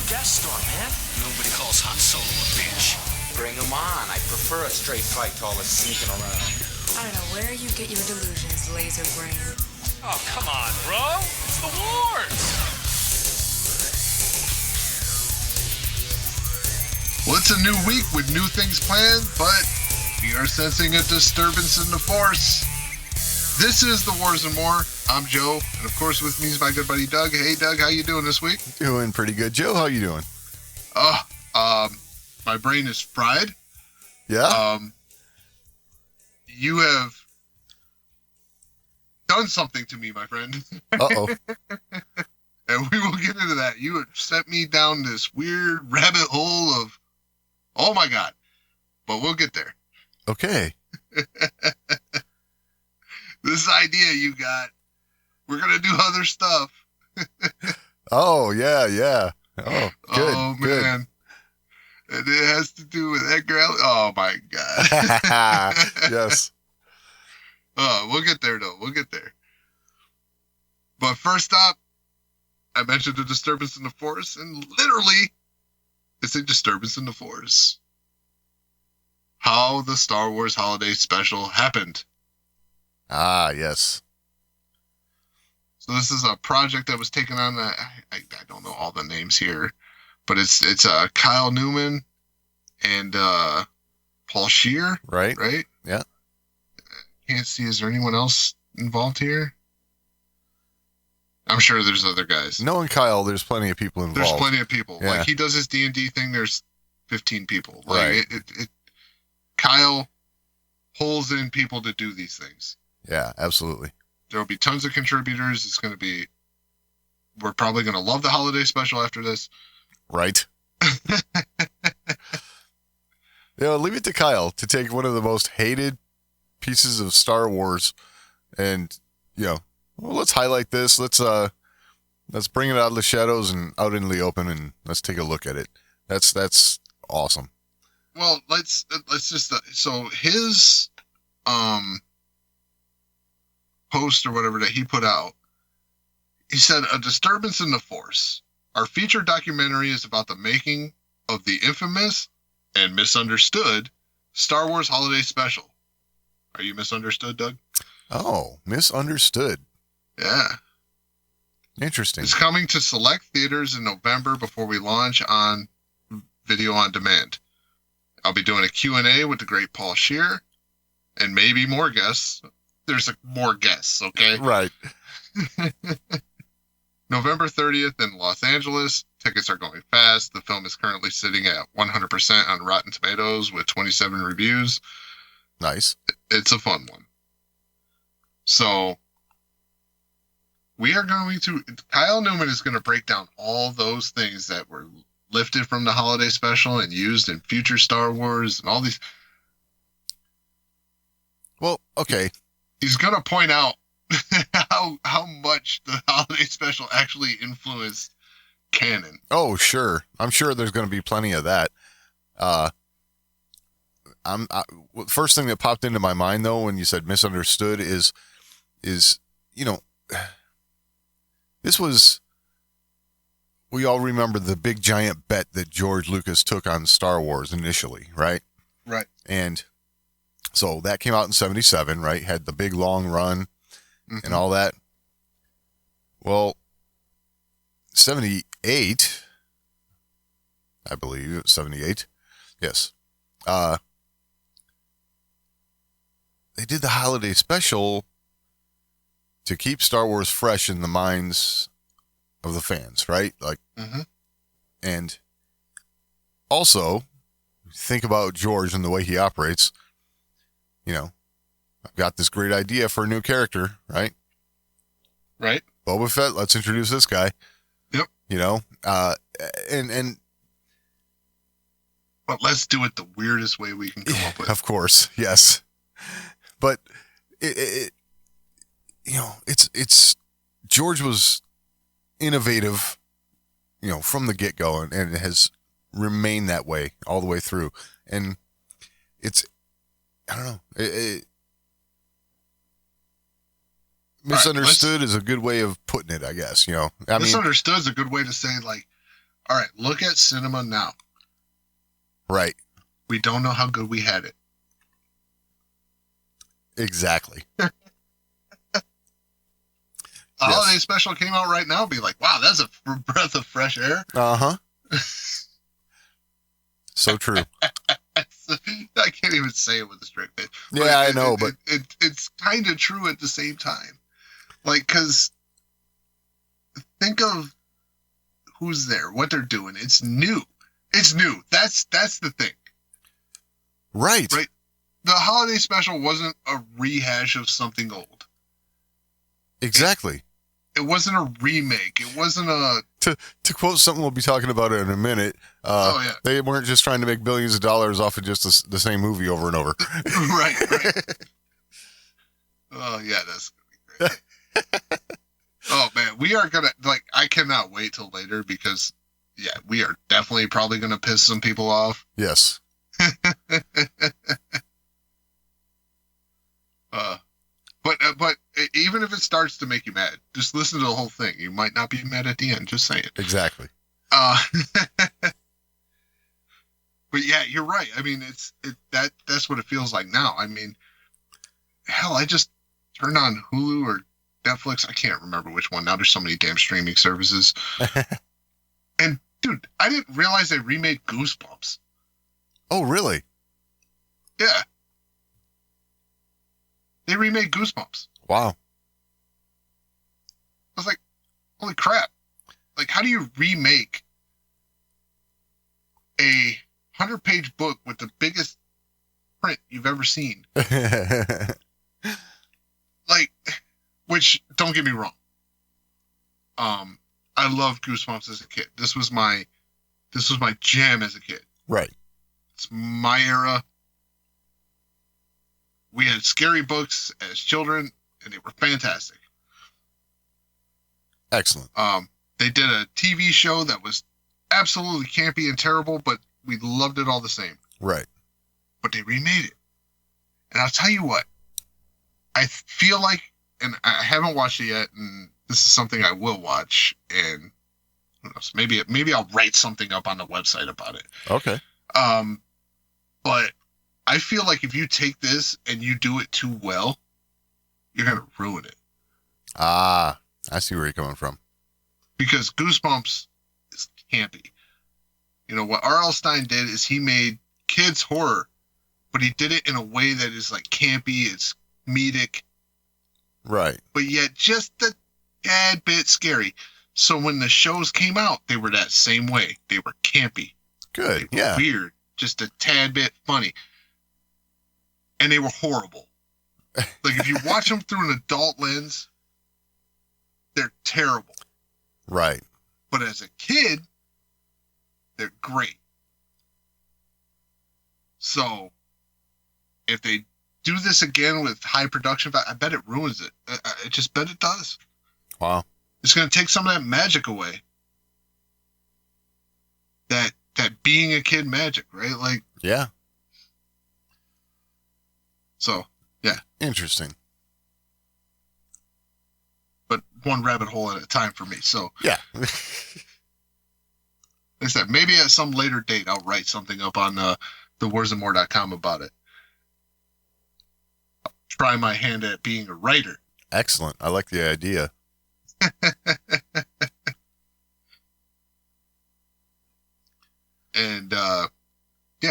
Death Star, man. Nobody calls Han Solo a bitch. Bring him on. I prefer a straight fight to all this sneaking around. I don't know where you get your delusions, laser brain. Oh, come on, bro. It's the wars. Well, it's a new week with new things planned, but we are sensing a disturbance in the force. This is The Wars and More. I'm Joe, and of course with me is my good buddy Doug. Hey, Doug, how you doing this week? Doing pretty good. Joe, how you doing? My brain is fried. Yeah? You have done something to me, my friend. Uh-oh. And we will get into that. You have sent me down this weird rabbit hole of, oh my God. But we'll get there. Okay. This idea you got, we're going to do other stuff. Oh, yeah. Oh, good. Oh, good. man. And it has to do with Edgar Allan. Oh, my God. Yes. We'll get there, though. We'll get there. But first up, I mentioned a disturbance in the force, and literally, it's a disturbance in the force. How the Star Wars Holiday Special happened. Ah, yes. So this is a project that was taken on. I don't know all the names here, but it's Kyle Newman and Paul Scheer. Right. Yeah. Can't see. Is there anyone else involved here? I'm sure there's other guys. Knowing Kyle, there's plenty of people involved. There's plenty of people. Yeah. Like he does his D&D thing. There's 15 people. Like Right. Kyle pulls in people to do these things. Yeah, absolutely. There will be tons of contributors. It's going to be. We're probably going to love the holiday special after this. Right. Leave it to Kyle to take one of the most hated pieces of Star Wars and, well, let's highlight this. Let's bring it out of the shadows and out into the open and let's take a look at it. That's awesome. Well, let's just so his post or whatever that he put out, he said, "A Disturbance in the Force. Our feature documentary is about the making of the infamous and misunderstood Star Wars Holiday Special." Are you misunderstood, Doug? Oh, misunderstood. Yeah. Interesting. It's coming to select theaters in November before we launch on video on demand. I'll be doing a Q&A with the great Paul Scheer and maybe more guests. There's more guests, okay? Right. November 30th in Los Angeles. Tickets are going fast. The film is currently sitting at 100% on Rotten Tomatoes with 27 reviews. Nice. It's a fun one. So we are going to, Kyle Newman is going to break down all those things that were lifted from the holiday special and used in future Star Wars and all these. Well, okay. He's going to point out how much the holiday special actually influenced canon. Oh, sure. I'm sure there's going to be plenty of that. First thing that popped into my mind though when you said misunderstood is this was, we all remember the big giant bet that George Lucas took on Star Wars initially, right? Right. And so that came out in 1977, right? Had the big long run and all that. Well, 1978, I believe it was 1978. Yes. They did the holiday special to keep Star Wars fresh in the minds of the fans, right? Like, and also think about George and the way he operates. I've got this great idea for a new character, right? Right. Boba Fett. Let's introduce this guy. Yep. And but let's do it the weirdest way we can come up with. Of course, yes. But it's George was innovative, from the get-go, and it has remained that way all the way through. And it's, I don't know, misunderstood is a good way of putting it, I guess. Misunderstood is a good way to say, like, All right, look at cinema now. Right. We don't know how good we had it. Exactly. The holiday special came out right now. Be like, wow, that's a breath of fresh air. Uh-huh. So true. I can't even say it with a straight face. Yeah, I know, but it's kind of true at the same time. Like, because think of who's there, what they're doing. It's new. It's new. That's the thing. Right. Right. The holiday special wasn't a rehash of something old. Exactly. It wasn't a remake. It wasn't a... To quote something we'll be talking about in a minute, they weren't just trying to make billions of dollars off of just the same movie over and over. Right. Oh, yeah, that's going to be great. Oh, man, we are going to... Like, I cannot wait till later because, yeah, we are definitely probably going to piss some people off. Yes. But even if it starts to make you mad, just listen to the whole thing. You might not be mad at the end. Just saying. Exactly. But yeah, you're right. I mean, that's what it feels like now. I mean, hell, I just turned on Hulu or Netflix. I can't remember which one now. There's so many damn streaming services. And dude, I didn't realize they remade Goosebumps. Oh, really? Yeah. They remade Goosebumps. Wow. I was like, holy crap. Like, how do you remake a 100-page book with the biggest print you've ever seen? Like, which, don't get me wrong. I loved Goosebumps as a kid. This was my jam as a kid. Right. It's my era. We had scary books as children, and they were fantastic. Excellent. They did a TV show that was absolutely campy and terrible, but we loved it all the same. Right. But they remade it. And I'll tell you what, I feel like, and I haven't watched it yet, and this is something I will watch, and who knows, maybe I'll write something up on the website about it. Okay. But I feel like if you take this and you do it too well, you're going to ruin it. Ah, I see where you're coming from. Because Goosebumps is campy. You know, what R.L. Stine did is he made kids horror, but he did it in a way that is like campy, it's comedic. Right. But yet just a tad bit scary. So when the shows came out, they were that same way. They were campy. Good, They were yeah. weird, just a tad bit funny. And they were horrible. Like, if you watch them through an adult lens, they're terrible. Right. But as a kid, they're great. So, if they do this again with high production value, I bet it ruins it. I just bet it does. Wow. It's going to take some of that magic away. That being a kid magic, right? Like, Yeah. so, yeah. Interesting. But one rabbit hole at a time for me. So, Yeah. like I said, maybe at some later date, I'll write something up on thewarsandmore.com about it. I'll try my hand at being a writer. Excellent. I like the idea. And, yeah,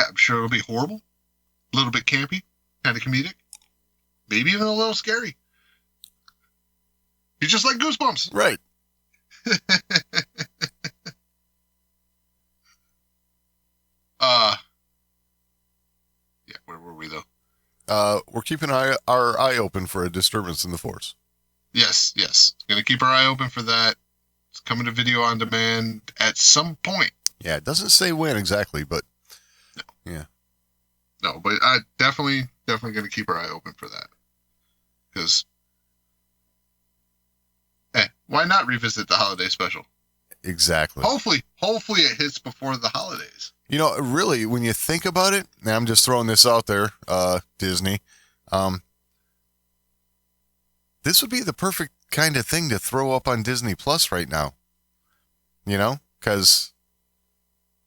I'm sure it'll be horrible. A little bit campy. Kind of comedic. Maybe even a little scary. You're just like Goosebumps. Right. Yeah, where were we though? We're keeping our eye open for a disturbance in the force. Yes. Gonna keep our eye open for that. It's coming to video on demand at some point. Yeah, it doesn't say when exactly, but yeah. No, but I definitely gonna keep our eye open for that. Because, why not revisit the holiday special? Exactly. Hopefully it hits before the holidays. You know, really, when you think about it, and I'm just throwing this out there, Disney, this would be the perfect kind of thing to throw up on Disney Plus right now. You know, because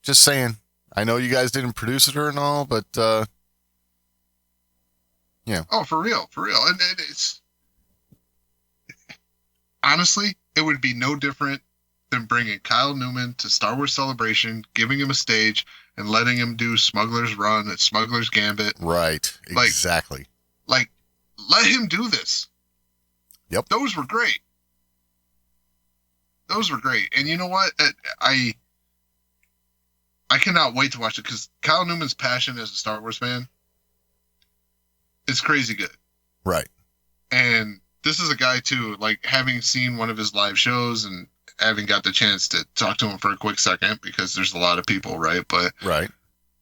just saying. I know you guys didn't produce it and all, but yeah. Oh, for real. And it's honestly, it would be no different than bringing Kyle Newman to Star Wars Celebration, giving him a stage, and letting him do Smuggler's Run and Smuggler's Gambit. Right. Exactly. Like, let him do this. Yep. Those were great. And you know what? I cannot wait to watch it because Kyle Newman's passion as a Star Wars fan is crazy good. Right. And this is a guy, too, like, having seen one of his live shows and having got the chance to talk to him for a quick second because there's a lot of people, right? But, right.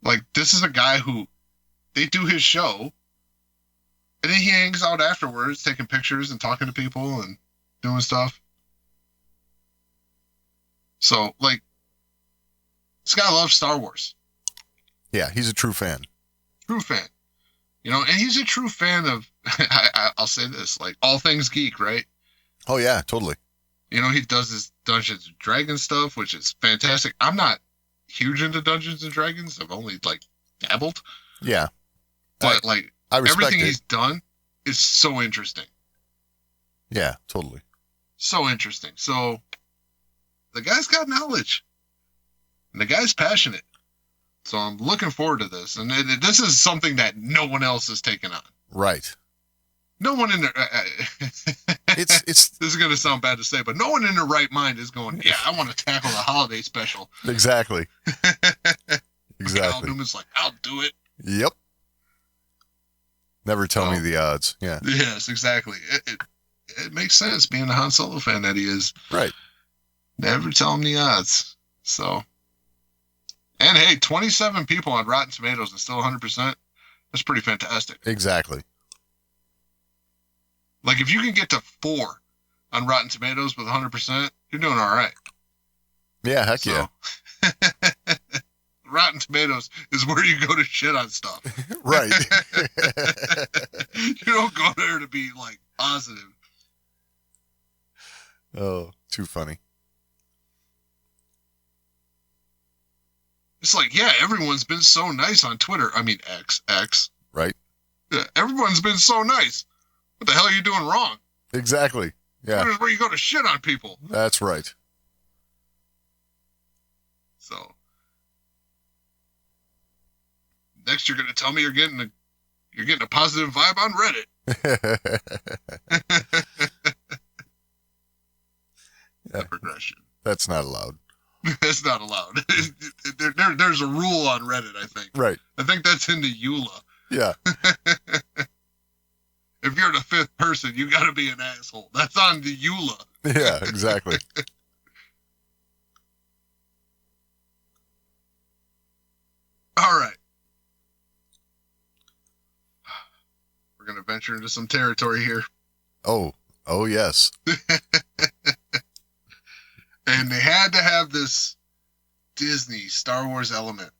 Like, this is a guy who they do his show and then he hangs out afterwards taking pictures and talking to people and doing stuff. So, like, this guy loves Star Wars. Yeah, he's a true fan. True fan. You know, and he's a true fan of, I'll say this, like, all things geek, right? Oh, yeah, totally. You know, he does his Dungeons and Dragons stuff, which is fantastic. I'm not huge into Dungeons and Dragons. I've only, like, dabbled. Yeah. But, I respect everything it. he's done is so interesting. Yeah, totally. So interesting. So, the guy's got knowledge. And the guy's passionate. So I'm looking forward to this. And this is something that no one else has taken on. Right. No one in their... It's this is going to sound bad to say, but no one in their right mind is going, yeah, I want to tackle the holiday special. Exactly. Kyle Exactly. Newman's like, I'll do it. Yep. Never tell me the odds. Yeah. Yes, exactly. It makes sense being a Han Solo fan that he is. Right. Never tell him the odds. So... And hey, 27 people on Rotten Tomatoes and still 100%. That's pretty fantastic. Exactly. Like, if you can get to 4 on Rotten Tomatoes with 100%, you're doing all right. Yeah, heck yeah. Rotten Tomatoes is where you go to shit on stuff. Right. You don't go there to be, like, positive. Oh, too funny. It's like, yeah, everyone's been so nice on Twitter. I mean, X. Right. Yeah, everyone's been so nice. What the hell are you doing wrong? Exactly. Yeah. Twitter's where you go to shit on people. That's right. So, next you're going to tell me you're getting a positive vibe on Reddit. Yeah. Progression. That's not allowed. That's not allowed. There's a rule on Reddit, I think. Right. I think that's in the EULA. Yeah. If you're the 5th person, you got to be an asshole. That's on the EULA. Yeah, exactly. All right. We're going to venture into some territory here. Oh, yes. And they had to have this Disney Star Wars element.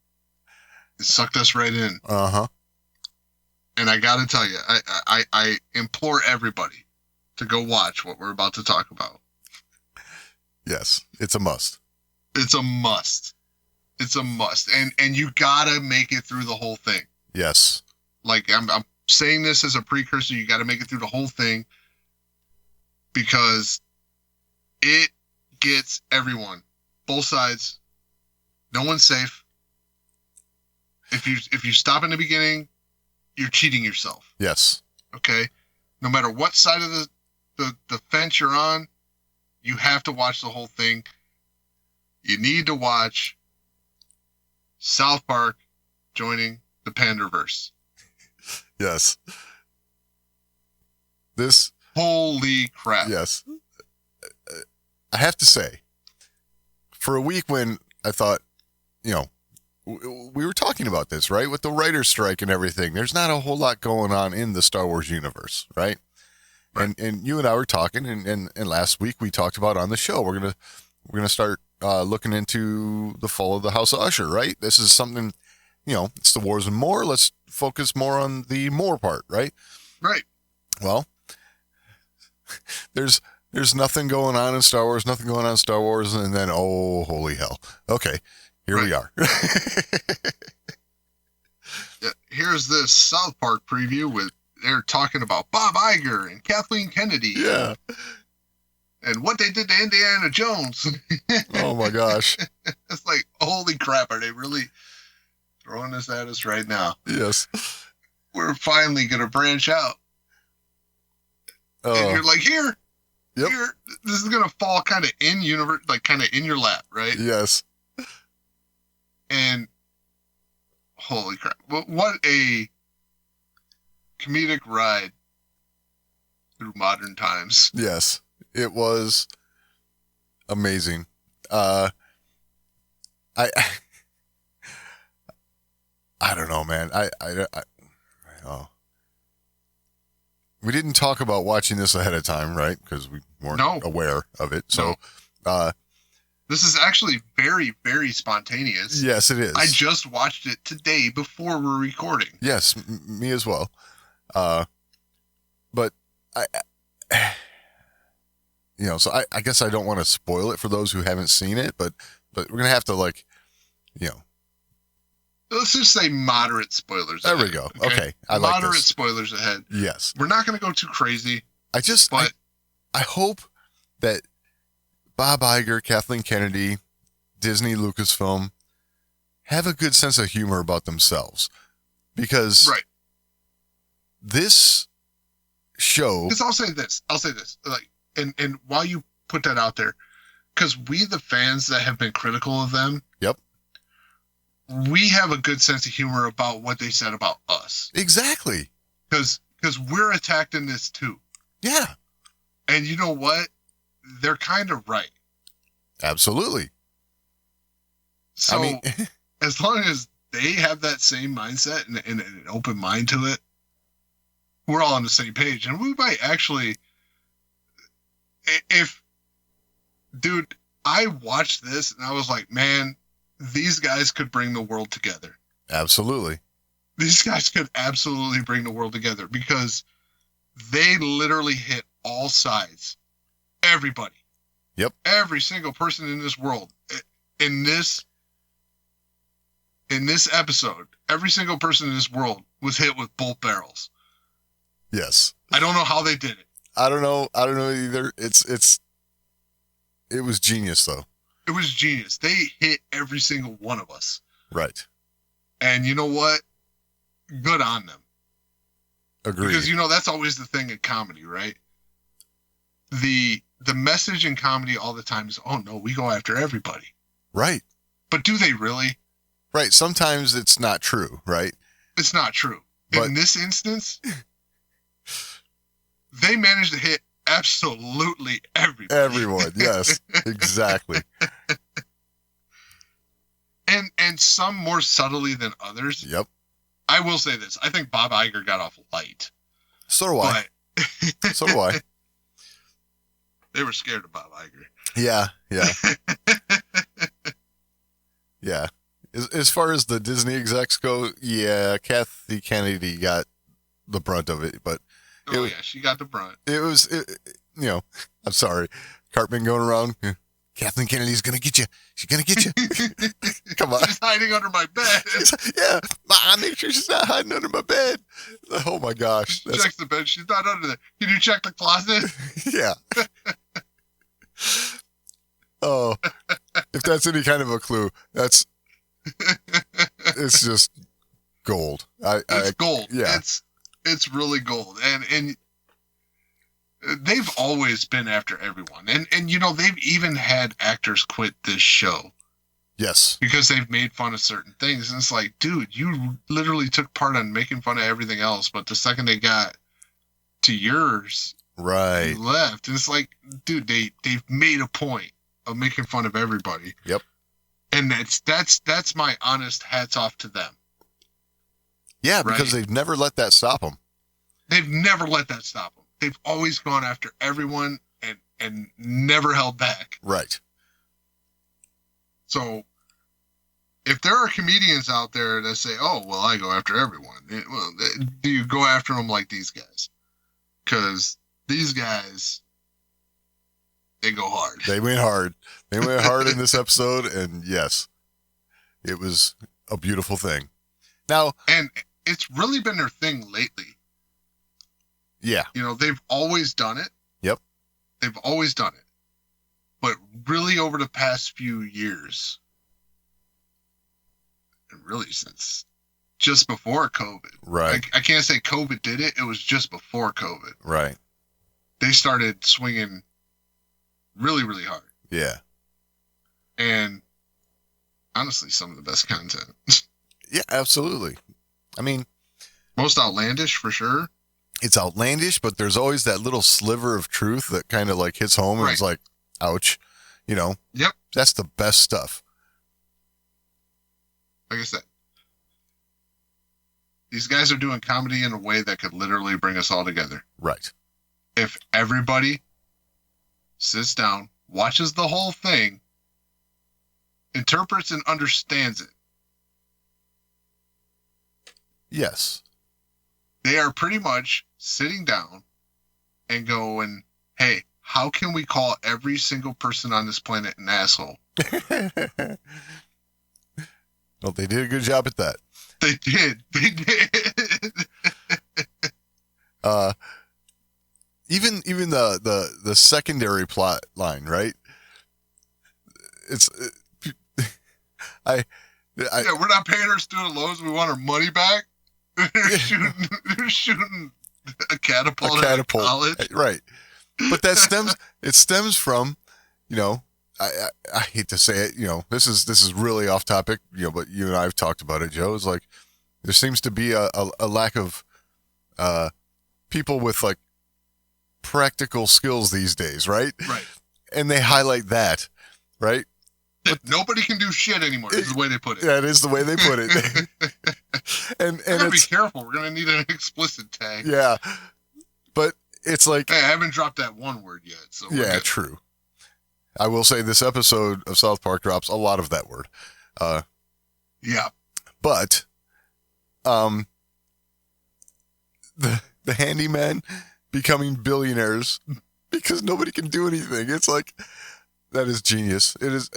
It sucked us right in. Uh-huh. And I got to tell you, I implore everybody to go watch what we're about to talk about. Yes, it's a must. It's a must. It's a must. And you got to make it through the whole thing. Yes. Like, I'm saying this as a precursor. You got to make it through the whole thing because it gets everyone, both sides. No one's safe. If you stop in the beginning, you're cheating yourself. Yes. Okay? No matter what side of the fence you're on, you have to watch the whole thing. You need to watch South Park joining the Panderverse. Yes. Holy crap. Yes. I have to say, for a week when I thought, we were talking about this, right? With the writer's strike and everything, there's not a whole lot going on in the Star Wars universe, right? And you and I were talking, and last week we talked about on the show, we're gonna start looking into the fall of the House of Usher, right? This is something, it's the Wars and more. Let's focus more on the more part, right? Right. Well, there's nothing going on in Star Wars, and then, oh, holy hell. Okay, here we are. Yeah, here's this South Park preview with they're talking about Bob Iger and Kathleen Kennedy. Yeah. And what they did to Indiana Jones. Oh my gosh. It's like, holy crap, are they really throwing this at us right now? Yes. We're finally going to branch out. And you're like, here, this is going to fall kind of in universe, like kind of in your lap, right? Yes. And holy crap. What a comedic ride through modern times. Yes. It was amazing. I don't know, man. We didn't talk about watching this ahead of time, right? Because we weren't aware of it. So, this is actually very, very spontaneous. Yes, it is. I just watched it today before we're recording. Yes, me as well. But so I guess I don't want to spoil it for those who haven't seen it, but we're going to have to let's just say moderate spoilers there ahead. We go. Okay. Moderate spoilers ahead. Yes. We're not going to go too crazy. I hope that Bob Iger, Kathleen Kennedy, Disney, Lucasfilm have a good sense of humor about themselves, because this show. Because I'll say this, like, and while you put that out there, because we, the fans that have been critical of them, we have a good sense of humor about what they said about us. Exactly. Because we're attacked in this too. Yeah. And you know what? They're kind of right. Absolutely. So as long as they have that same mindset and an open mind to it, we're all on the same page. And we might actually, dude, I watched this and I was like, man, these guys could bring the world together. Absolutely. These guys could absolutely bring the world together, because they literally hit all sides. Everybody. Yep. Every single person in this world. In this episode, every single person in this world was hit with both barrels. Yes. I don't know how they did it. I don't know either. It was genius though. It was genius. They hit every single one of us. Right. And you know what? Good on them. Agreed. Because that's always the thing in comedy, right? The message in comedy all the time is, oh no, we go after everybody. Right. But do they really? Right. Sometimes it's not true, right? It's not true. But in this instance, they managed to hit absolutely everybody. Everyone, yes, exactly. And some more subtly than others. Yep. I will say this. I think Bob Iger got off light. So do I. So do I. They were scared of Bob Iger. Yeah. Yeah. As far as the Disney execs go, yeah, Kathy Kennedy got the brunt of it, but she got the brunt. It was, I'm sorry, Cartman going around. Kathleen Kennedy's gonna get you. She's gonna get you. Come on. She's hiding under my bed. Yeah, make sure she's not hiding under my bed. Oh my gosh. Checks the bed. She's not under there. Can you check the closet? Yeah. Oh, if that's any kind of a clue, it's just gold. It's gold. Yeah. It's really gold. And they've always been after everyone. And they've even had actors quit this show. Yes. Because they've made fun of certain things. And it's like, dude, you literally took part on making fun of everything else, but the second they got to yours, right, you left. And it's like, dude, they've made a point of making fun of everybody. Yep. And that's my honest hats off to them. Yeah, because they've never let that stop them. They've never let that stop them. They've always gone after everyone and never held back. Right. So if there are comedians out there that say, oh, well, I go after everyone. Well, do you go after them like these guys? Because these guys, they go hard. They went hard. They went hard in this episode, and yes. It was a beautiful thing. Now, And it's really been their thing lately. yeah. You know, they've always done it. Yep. They've always done it. But really over the past few years, and really since just before COVID. Right. I can't say COVID did it. It was just before COVID. Right. They started swinging really, really hard. Yeah. And honestly, some of the best content. Yeah, absolutely. I mean, Most outlandish for sure. it's outlandish, but there's always that little sliver of truth that kind of like hits home and Right. it's like, ouch. You know, Yep. that's the best stuff. Like I said, these guys are doing comedy in a way that could literally bring us all together. Right. If everybody sits down, watches the whole thing, interprets and understands it, Yes. they are pretty much sitting down and going, hey, how can we call every single person on this planet an asshole? Well, they did a good job at that. They did. They did. Even the secondary plot line, right? It's Yeah, we're not paying our student loans. We want our money back. They're shooting a catapult out of college. right? But that stems from, you know, I hate to say it, you know, this is really off topic, you know, but you and I have talked about it, Joe. It's like there seems to be a lack of people with like practical skills these days, right? Right. And they highlight that, right? Nobody can do shit anymore, is the way they put it. That is the way they put it. and We gotta be it's careful. We're gonna need an explicit tag. yeah, but it's like Hey, I haven't dropped that one word yet. So we're yeah, good. true. I will say this episode of South Park drops a lot of that word. Yeah. But the handyman becoming billionaires because nobody can do anything. It's like that is genius. It is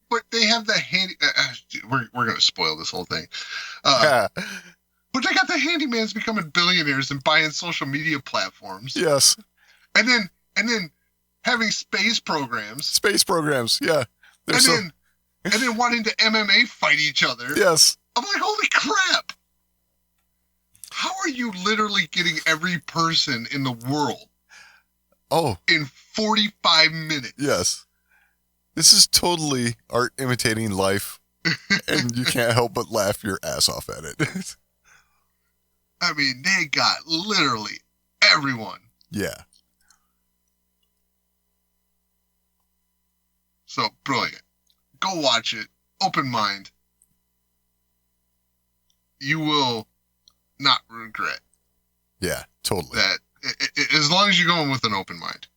But they have the handy. We're gonna spoil this whole thing. But they got the handymans becoming billionaires and buying social media platforms, yes, and then having space programs, yeah. They're and then wanting to MMA fight each other. yes. I'm like, holy crap! How are you literally getting every person in the world Oh, in 45 minutes? yes. This is totally art imitating life, and you can't help but laugh your ass off at it. I mean, they got literally everyone. Yeah. So brilliant. Go watch it. Open mind. You will not regret Yeah, totally. that. As long as you go in with an open mind.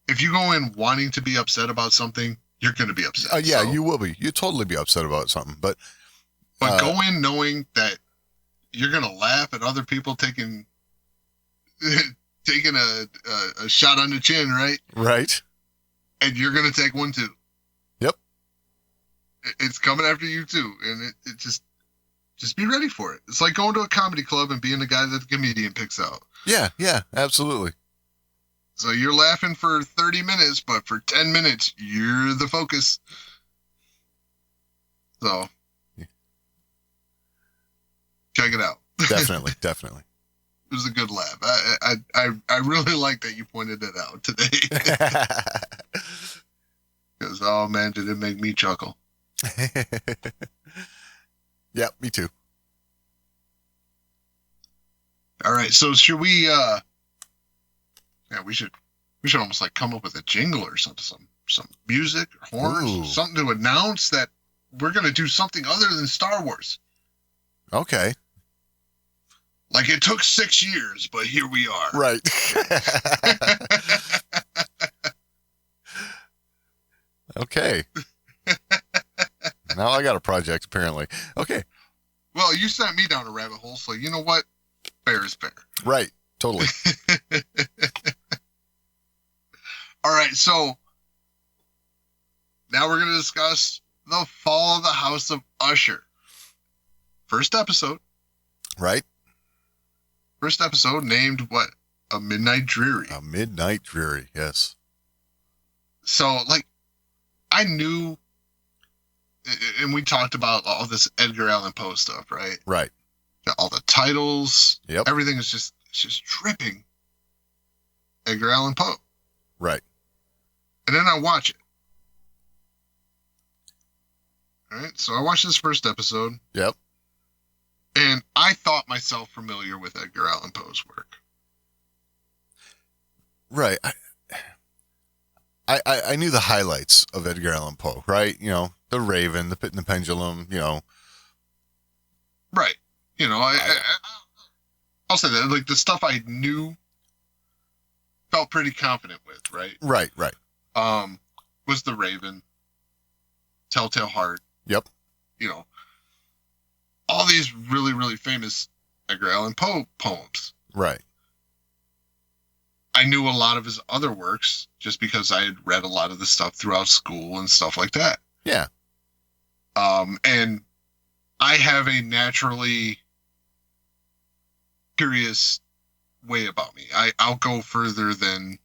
If you go in wanting to be upset about something, you're going to be upset. Yeah, So- you will be. You'll totally be upset about something, but But go in knowing that you're going to laugh at other people taking a shot on the chin, right? right? And you're going to take one too. Yep. It's coming after you too. And it just be ready for it. It's like going to a comedy club and being the guy that the comedian picks out. Yeah, absolutely. So you're laughing for 30 minutes, but for 10 minutes, you're the focus. So check it out. Definitely. It was a good laugh. I really like that you pointed it out today. Because, oh man, did it make me chuckle. Yeah, me too. All right, so should we, yeah, we should almost like come up with a jingle or something, some music or horns, Ooh. something to announce that we're going to do something other than Star Wars. Okay. Like it took 6 years, but here we are. Right. Okay. Now I got a project, apparently. Okay. Well, you sent me down a rabbit hole, so you know what? Fair is fair. Right. Totally. All right, so now we're going to discuss The Fall of the House of Usher. First episode. Right? First episode named what? A Midnight Dreary. A Midnight Dreary, yes. So, like, I knew, and we talked about all this Edgar Allan Poe stuff, right? Right. All the titles. Yep. Everything is just dripping Edgar Allan Poe. Right. And then I watch it. All right. So I watched this first episode. Yep. And I thought myself familiar with Edgar Allan Poe's work. Right. I knew the highlights of Edgar Allan Poe, right? You know, The Raven, The Pit and the Pendulum, you know. Right. You know, I'll say that. Like, the stuff I knew, felt pretty confident with, right? Right. Was The Raven, Telltale Heart. Yep. You know, all these really, really famous Edgar Allan Poe poems. Right. I knew a lot of his other works just because I had read a lot of the stuff throughout school and stuff like that. Yeah. And I have a naturally curious way about me. I'll go further than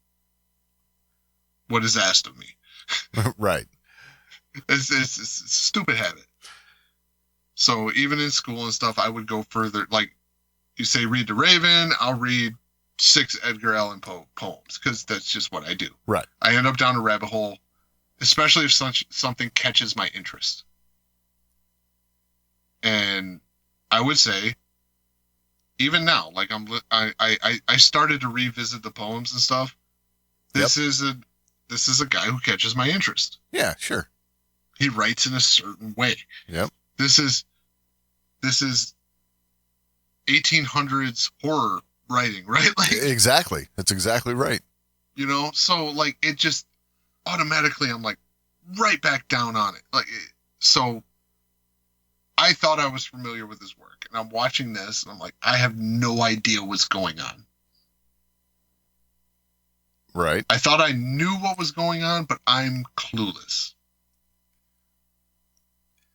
what is asked of me. Right. It's a stupid habit. So even in school and stuff, I would go further. Like, you say read The Raven, I'll read 6 Edgar Allan Poe poems because that's just what I do. Right. I end up down a rabbit hole, especially if something catches my interest. And I would say, even now, like I started to revisit the poems and stuff. This is a guy who catches my interest. Yeah, sure. He writes in a certain way. Yep. This is 1800s horror writing, right? Like, Exactly. That's exactly right. you know, so like it just automatically I'm like right back down on it. Like, so I thought I was familiar with his work, and I'm watching this and I'm like, I have no idea what's going on. Right. I thought I knew what was going on, but I'm clueless.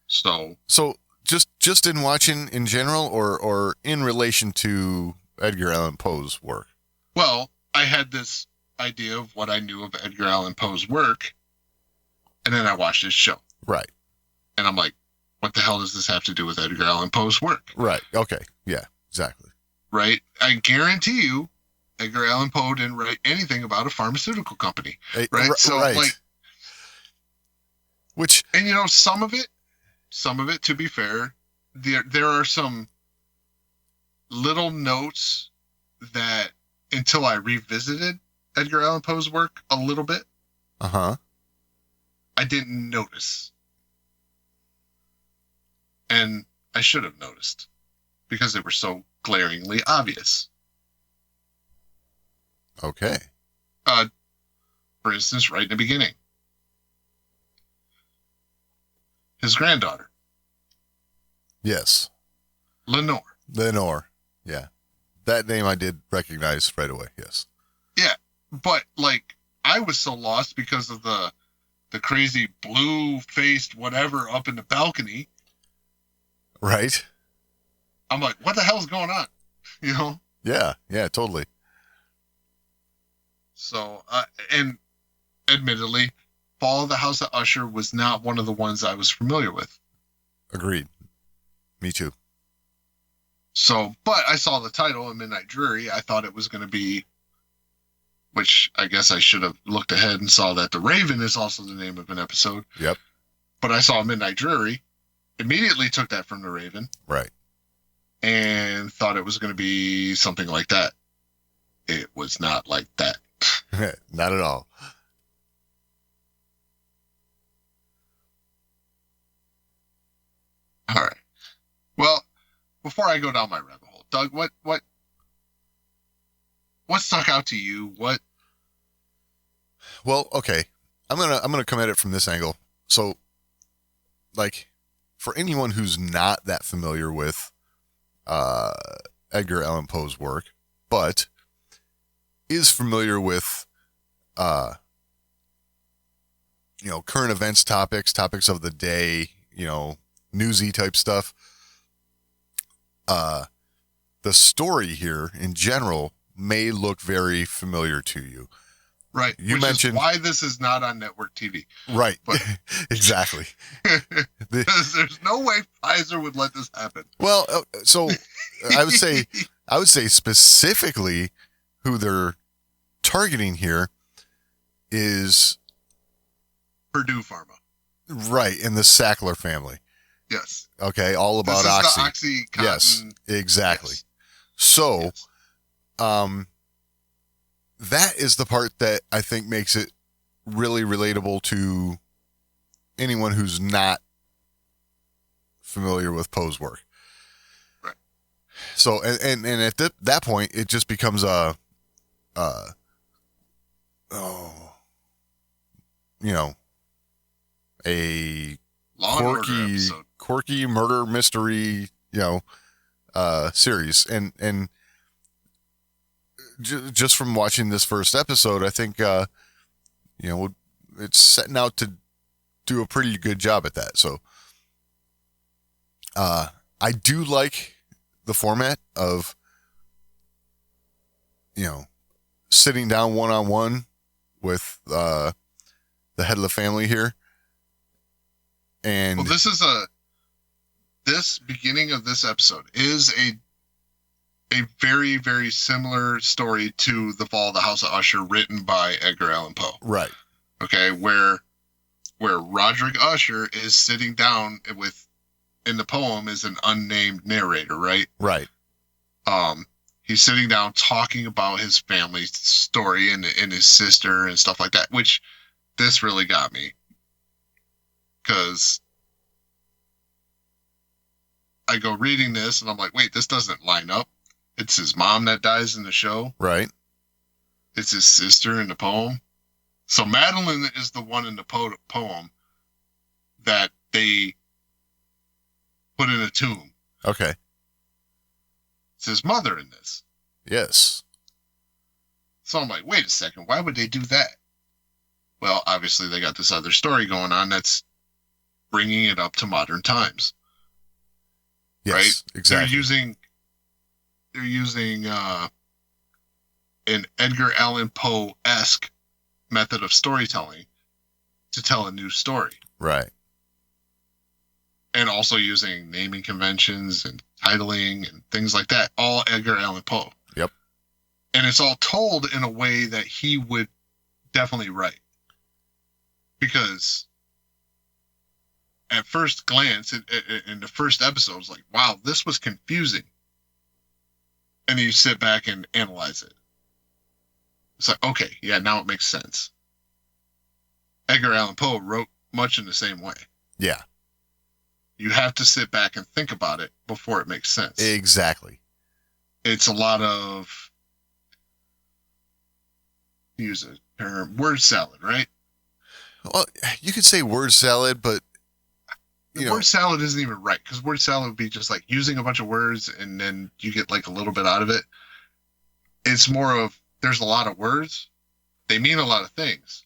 So just in watching in general, or in relation to Edgar Allan Poe's work? Well, I had this idea of what I knew of Edgar Allan Poe's work, and then I watched his show. Right. And I'm like, what the hell does this have to do with Edgar Allan Poe's work? Right. Okay. Yeah, exactly. Right? I guarantee you, Edgar Allan Poe didn't write anything about a pharmaceutical company. Right? So, right. like, which, and you know, some of it, to be fair, there are some little notes that, until I revisited Edgar Allan Poe's work a little bit, I didn't notice. And I should have noticed because they were so glaringly obvious. okay. For instance, right in the beginning, his granddaughter, Yes. Lenore. Yeah. That name I did recognize right away. Yes. Yeah, but like I was so lost because of the crazy blue-faced whatever up in the balcony. Right. I'm like, what the hell's going on? You know? Yeah. Yeah, totally. So, and admittedly, Fall of the House of Usher was not one of the ones I was familiar with. Agreed. Me too. So, but I saw the title, Midnight Dreary. I thought it was going to be, which I guess I should have looked ahead and saw that The Raven is also the name of an episode. Yep. But I saw Midnight Dreary, immediately took that from The Raven, Right. and thought it was going to be something like that. It was not like that. Not at all. All right. Well, before I go down my rabbit hole, Doug, what stuck out to you? What? Well, okay. I'm gonna come at it from this angle. So, like, for anyone who's not that familiar with Edgar Allan Poe's work, but is familiar with current events topics of the day, newsy type stuff. The story here in general may look very familiar to you. Right. You mentioned why this is not on network TV. Right. But Exactly. because there's no way Pfizer would let this happen. Well, so I would say specifically who they're targeting here is Purdue Pharma. Right, in the Sackler family. Yes. Okay, all about this is Oxy. the OxyContin. Yes, exactly. Yes. So, Yes. that is the part that I think makes it really relatable to anyone who's not familiar with Poe's work. Right. So, and at that point, it just becomes a Law and Order episode. quirky murder mystery, series. And just from watching this first episode, I think, it's setting out to do a pretty good job at that. So, I do like the format of, sitting down one-on-one with, the head of the family here. And Well, this beginning of this episode is a very, very similar story to The Fall of the House of Usher, written by Edgar Allan Poe. right. Okay, where Roderick Usher is sitting down in the poem is an unnamed narrator, right? Right. He's sitting down talking about his family story and his sister and stuff like that, which this really got me. Because I go reading this and I'm like, wait, this doesn't line up. It's his mom that dies in the show. Right. It's his sister in the poem. So Madeline is the one in the poem that they put in a tomb. Okay. It's his mother in this. Yes. So I'm like, wait a second, why would they do that? Well, obviously they got this other story going on that's bringing it up to modern times. Yes, right? exactly. They're using an Edgar Allan Poe-esque method of storytelling to tell a new story. Right. And also using naming conventions and titling and things like that. All Edgar Allan Poe. Yep. And it's all told in a way that he would definitely write. Because at first glance, in the first episode, it's like, wow, this was confusing. And then you sit back and analyze it. It's like, okay, yeah, now it makes sense. Edgar Allan Poe wrote much in the same way. Yeah. You have to sit back and think about it before it makes sense. Exactly. It's a lot of, use a term, word salad, right? Well, you could say word salad, but word salad isn't even right, because word salad would be just like using a bunch of words and then you get like a little bit out of it. It's more of, there's a lot of words. They mean a lot of things.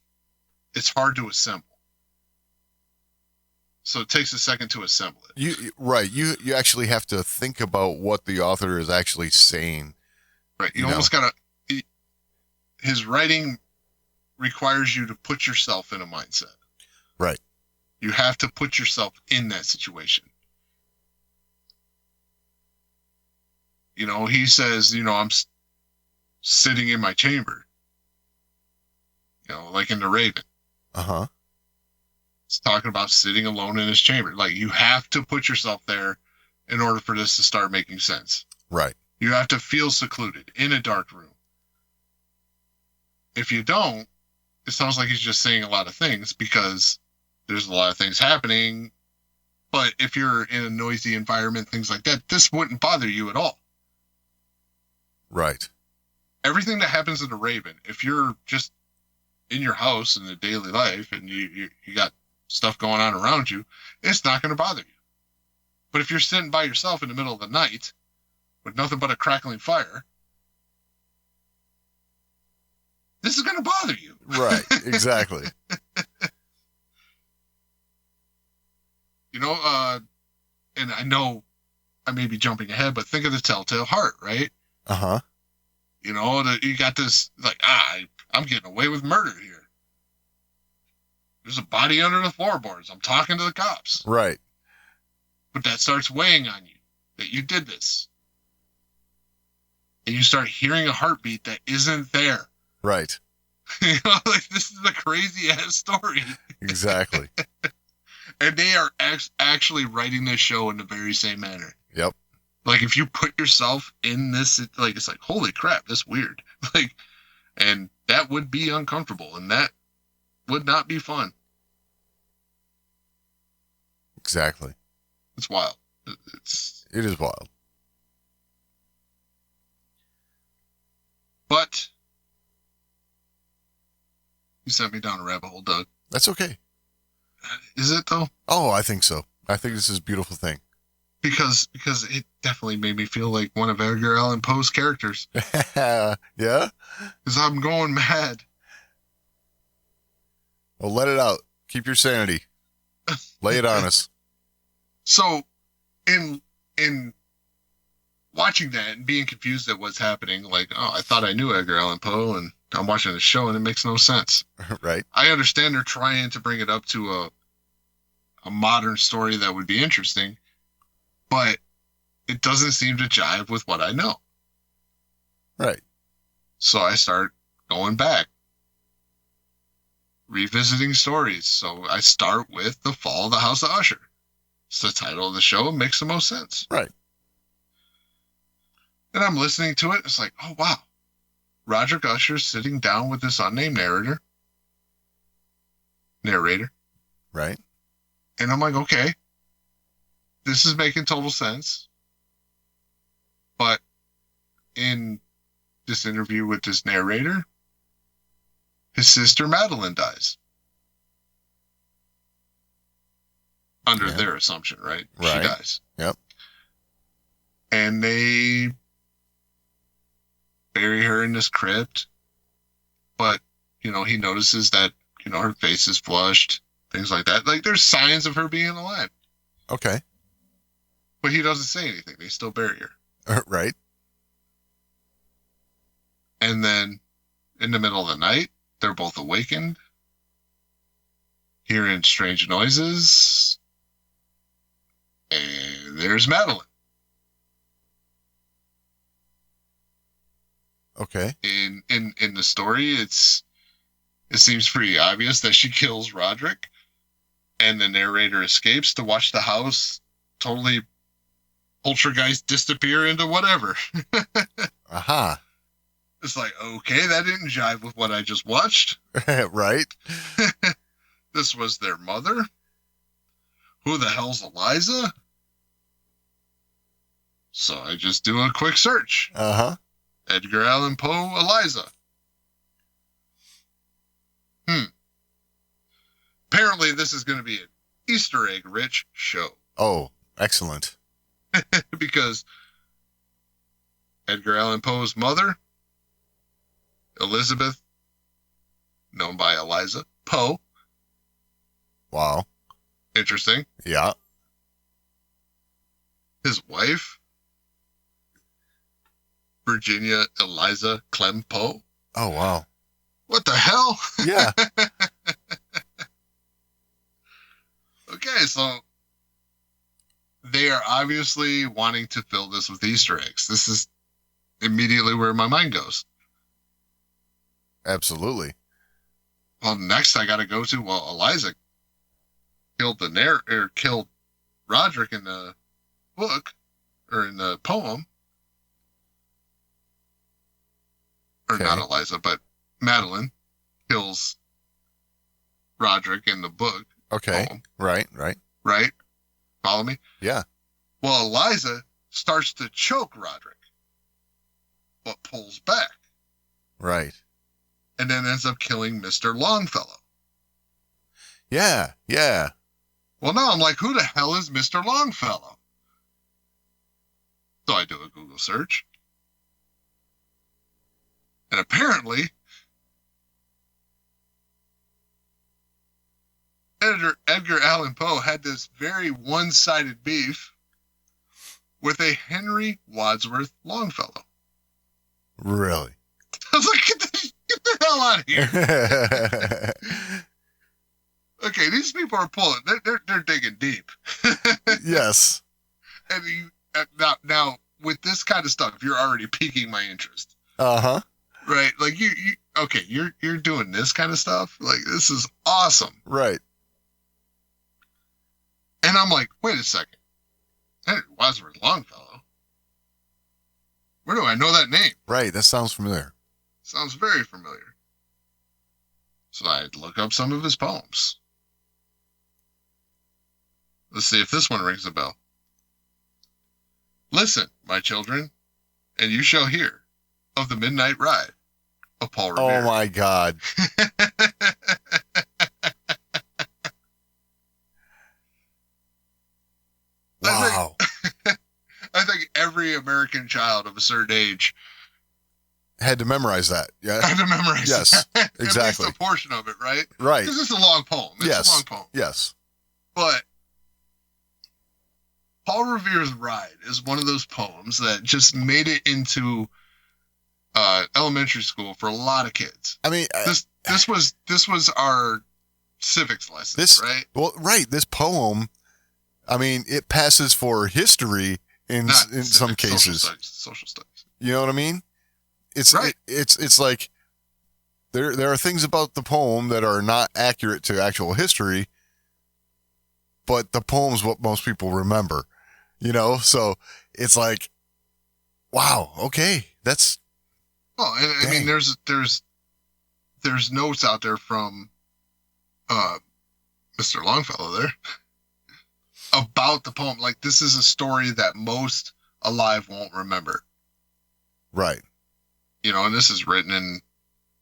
It's hard to assemble. So it takes a second to assemble it. You actually have to think about what the author is actually saying. Right. You almost gotta, his writing requires you to put yourself in a mindset. Right. You have to put yourself in that situation. He says, I'm sitting in my chamber. Like in The Raven. Uh-huh. It's talking about sitting alone in his chamber. Like, you have to put yourself there in order for this to start making sense. Right. You have to feel secluded in a dark room. If you don't, it sounds like he's just saying a lot of things because there's a lot of things happening. But if you're in a noisy environment, things like that, this wouldn't bother you at all. Right. Everything that happens in The Raven, if you're just in your house in the daily life and you got stuff going on around you, it's not going to bother you. But if you're sitting by yourself in the middle of the night with nothing but a crackling fire, this is going to bother you. Right, exactly. You know, and I know I may be jumping ahead, but think of the Telltale Heart, right? Uh-huh. You know, you got this, like, I'm getting away with murder here. There's a body under the floorboards. I'm talking to the cops. Right. But that starts weighing on you, that you did this. And you start hearing a heartbeat that isn't there. Right. You know, like, this is a crazy-ass story. Exactly. And they are actually writing this show in the very same manner. Yep. Like, if you put yourself in this, it's like, holy crap, that's weird. Like, and that would be uncomfortable, and that would not be fun. Exactly. It's wild. It is wild. But you sent me down a rabbit hole, Doug. That's okay. Is it, though? Oh, I think so. I think this is a beautiful thing. Because it definitely made me feel like one of Edgar Allan Poe's characters. Yeah? Because I'm going mad. Well, let it out. Keep your sanity. Lay it on us. So, in watching that and being confused at what's happening, like, oh, I thought I knew Edgar Allan Poe, and I'm watching the show, and it makes no sense. Right. I understand they're trying to bring it up to a modern story that would be interesting, but it doesn't seem to jive with what I know. Right. So I start going back, revisiting stories. So I start with The Fall of the House of Usher. It's the title of the show. It makes the most sense. Right. And I'm listening to it. It's like, oh, wow. Roderick Usher's sitting down with this unnamed narrator. Right. And I'm like, okay, this is making total sense. But in this interview with this narrator, his sister Madeline dies. Under their assumption, right? She dies. Yep. And they bury her in this crypt. But, you know, he notices that, you know, her face is flushed, things like that. Like, there's signs of her being alive. Okay. But he doesn't say anything. They still bury her. Right. And then, in the middle of the night, they're both awakened, hearing strange noises, and there's Madeline. Okay. In the story, it seems pretty obvious that she kills Roderick, and the narrator escapes to watch the house totally poltergeist disappear into whatever. Aha. It's like, okay, that didn't jive with what I just watched. Right. This was their mother. Who the hell's Eliza? So I just do a quick search. Uh-huh. Edgar Allan Poe, Eliza. Apparently this is going to be an Easter egg rich show. Oh, excellent. Because Edgar Allan Poe's mother, Elizabeth, known by Eliza Poe. Wow. Interesting. Yeah. His wife, Virginia Eliza Clem Poe. Oh, wow. What the hell? Yeah. Okay, so they are obviously wanting to fill this with Easter eggs. This is immediately where my mind goes. Absolutely. Well, next I got to go to, well, Eliza killed killed Roderick in the book, or in the poem. Or Okay. not Eliza, but Madeline kills Roderick in the book. Okay. Poem, Right. right? Follow me? Yeah. Well, Eliza starts to choke Roderick, but pulls back, Right. and then ends up killing Mr. Longfellow. Yeah. Well, now I'm like, who the hell is Mr. Longfellow? So I do a Google search. And apparently, Edgar Allan Poe had this very one-sided beef with a Henry Wadsworth Longfellow. Really? I was like, get the hell out of here. Okay, these people are pulling. They're digging deep. Yes. And now with this kind of stuff, you're already piquing my interest. Uh-huh. Right? Like you're doing this kind of stuff. Like, this is awesome. Right. And I'm like, wait a second. Henry Wadsworth Longfellow? Where do I know that name? Right. That sounds familiar. Sounds very familiar. So I look up some of his poems. Let's see if this one rings a bell. Listen, my children, and you shall hear of the Midnight Ride of Paul Revere. Oh my God. Wow. I think every American child of a certain age Had to memorize that. Yeah. had to memorize Yes, that. exactly. At least a portion of it, right? Right. Because it's a long poem. It's a long poem. Yes. But Paul Revere's Ride is one of those poems that just made it into elementary school for a lot of kids. I mean, This was our civics lesson, right? Well, right. This poem, I mean, it passes for history in some cases. Social studies. You know what I mean? It's right. It's like there are things about the poem that are not accurate to actual history, but the poem's what most people remember. You know, so it's like, wow, okay, that's. Well, and I mean, there's notes out there from Mr. Longfellow there about the poem. Like, this is a story that most alive won't remember. Right. You know, and this is written in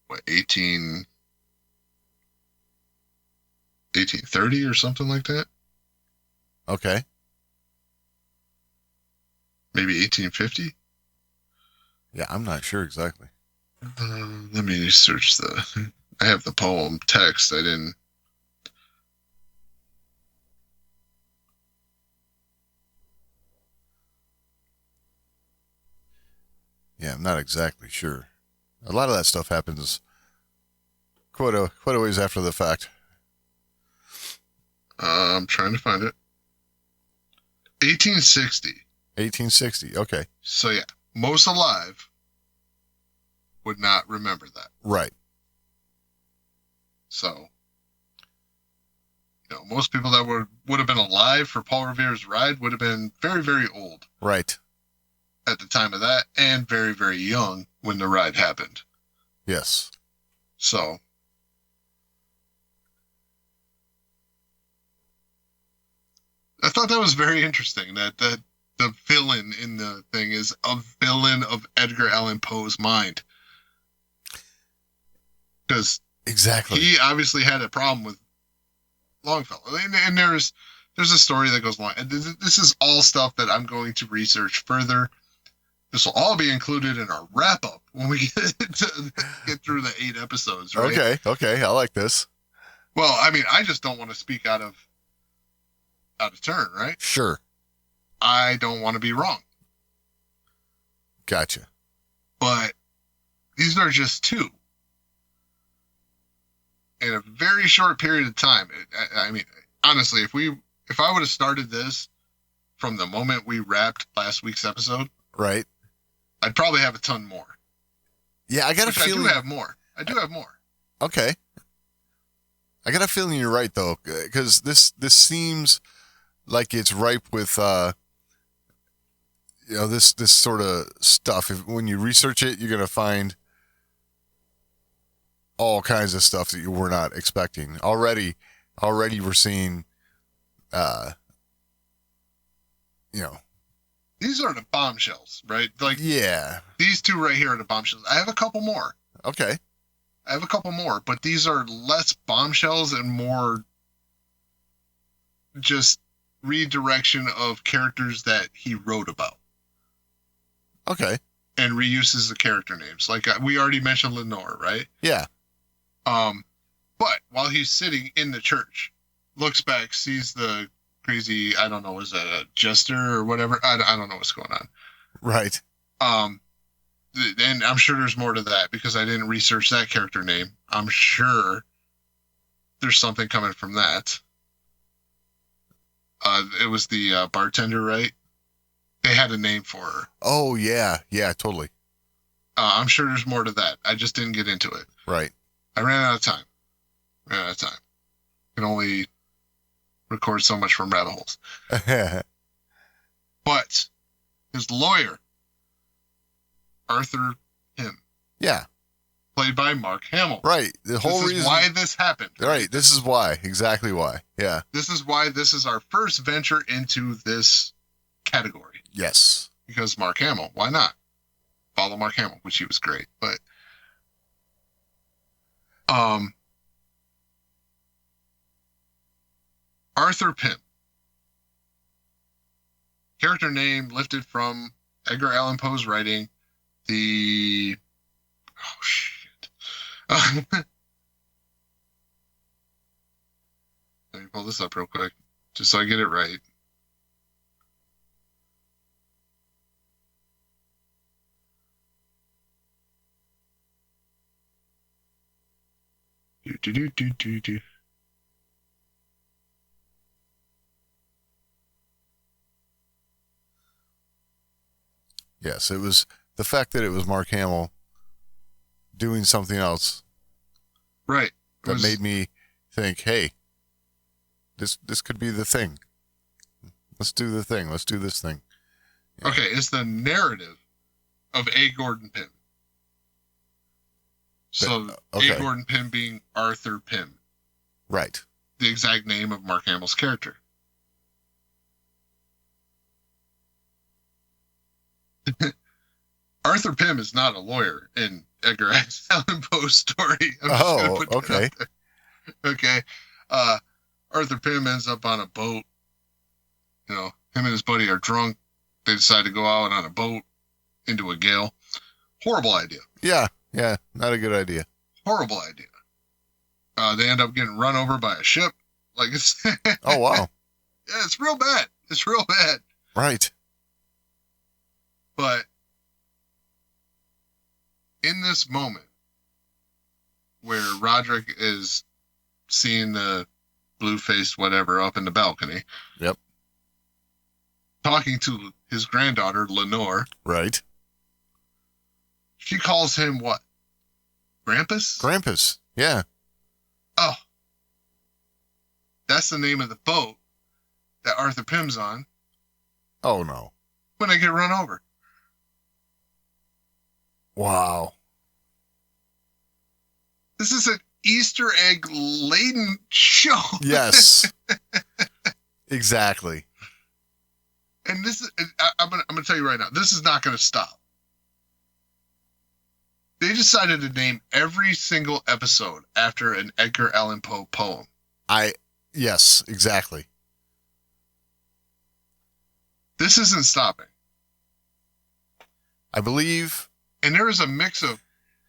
what, 1830 or something like that. Okay. Maybe 1850. Yeah, I'm not sure exactly. Let me search I have the poem text. I didn't. Yeah, I'm not exactly sure. A lot of that stuff happens quite a ways after the fact. I'm trying to find it. 1860. 1860. Okay. So yeah, most alive would not remember that. Right. So, you know, most people that would have been alive for Paul Revere's Ride would have been very, very old. Right. At the time of that, and very, very young when the ride happened. Yes. So, I thought that was very interesting that the villain in the thing is a villain of Edgar Allan Poe's mind. Because exactly, he obviously had a problem with Longfellow, and there's a story that goes along. And this is all stuff that I'm going to research further. This will all be included in our wrap up when we get through the 8 episodes. Right? Okay, I like this. Well, I mean, I just don't want to speak out of turn, right? Sure. I don't want to be wrong. Gotcha. But these are just 2. In a very short period of time. I mean, honestly, if I would have started this from the moment we wrapped last week's episode, right, I'd probably have a ton more. Yeah, I got a feeling. I do have more. Okay. I got a feeling you're right, though, because this seems like it's ripe with, this sort of stuff. When you research it, you're going to find all kinds of stuff that you were not expecting. Already we're seeing, These are the bombshells, right? Like, yeah. These 2 right here are the bombshells. I have a couple more. Okay. But these are less bombshells and more just redirection of characters that he wrote about. Okay. And reuses the character names. Like, we already mentioned Lenore, right? Yeah. But while he's sitting in the church, looks back, sees the crazy, I don't know, is that a jester or whatever? I don't know what's going on. Right. And I'm sure there's more to that because I didn't research that character name. I'm sure there's something coming from that. It was the bartender, right? They had a name for her. Oh, yeah. Yeah, totally. I'm sure there's more to that. I just didn't get into it. Right. I ran out of time. Can only record so much from rabbit holes. But his lawyer, Arthur Pym. Yeah. Played by Mark Hamill. Right. The whole reason why this happened. Right. This is why. Exactly why. Yeah. This is why this is our first venture into this category. Yes. Because Mark Hamill. Why not? Follow Mark Hamill, which he was great. But Arthur Pym. Character name lifted from Edgar Allan Poe's writing. Oh shit. Let me pull this up real quick, just so I get it right. Do. Yes, it was the fact that it was Mark Hamill doing something else. Right. That made me think, hey, this could be the thing. Let's do the thing. Let's do this thing. Yeah. Okay, it's the narrative of A. Gordon Pym. So okay. A. Gordon Pym being Arthur Pym. Right. The exact name of Mark Hamill's character. Arthur Pym is not a lawyer in Edgar Allan Poe's story. Okay. Okay. Arthur Pym ends up on a boat. You know, him and his buddy are drunk. They decide to go out on a boat into a gale. Horrible idea. Yeah, not a good idea. Horrible idea. They end up getting run over by a ship. Like it's. Oh wow. Yeah, it's real bad. It's real bad. Right. But in this moment where Roderick is seeing the blue-faced whatever up in the balcony. Yep. Talking to his granddaughter, Lenore. Right. She calls him what? Grampus? Grampus, yeah. Oh. That's the name of the boat that Arthur Pym's on. Oh, no. When they get run over. Wow. This is an Easter egg laden show. Yes. Exactly. And this is, I'm gonna tell you right now, this is not gonna stop. They decided to name every single episode after an Edgar Allan Poe poem. Yes, exactly. This isn't stopping. I believe. And there is a mix of